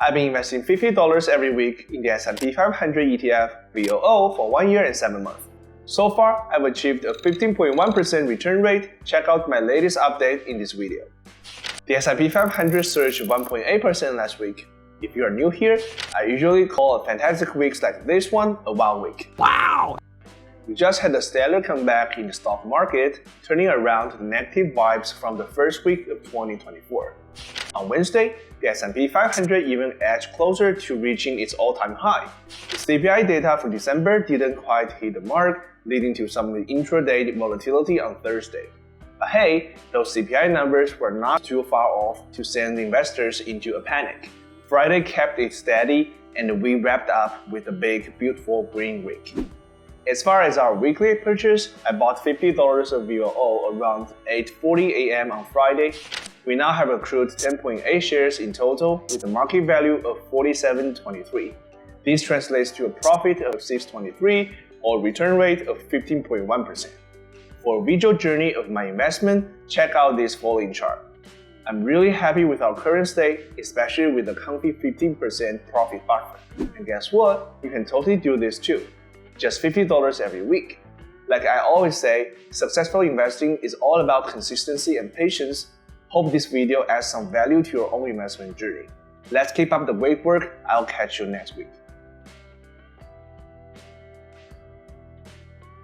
I've been investing $50 every week in the S&P 500 ETF VOO for 1 year and 7 months. So far, I've achieved a 15.1% return rate. Check out my latest update in this video. The S&P 500 surged 1.8% last week. If you are new here, I usually call a fantastic weeks like this one a wow week. Wow! We just had a stellar comeback in the stock market, turning around the negative vibes from the first week of 2024. On Wednesday, the S&P 500 even edged closer to reaching its all-time high. The CPI data for December didn't quite hit the mark, leading to some intraday volatility on Thursday. But hey, those CPI numbers were not too far off to send investors into a panic. Friday kept it steady, and we wrapped up with a big, beautiful green week. As far as our weekly purchase, I bought $50 of VOO around 8:40 a.m. on Friday. We now have accrued 10.8 shares in total with a market value of $47.23. This translates to a profit of $6.23 or return rate of 15.1%. For a visual journey of my investment, check out this following chart. I'm really happy with our current state, especially with a comfy 15% profit buffer. And guess what? You can totally do this too. Just $50 every week. Like I always say, successful investing is all about consistency and patience. Hope this video adds some value to your own investment journey. Let's keep up the great work. I'll catch you next week.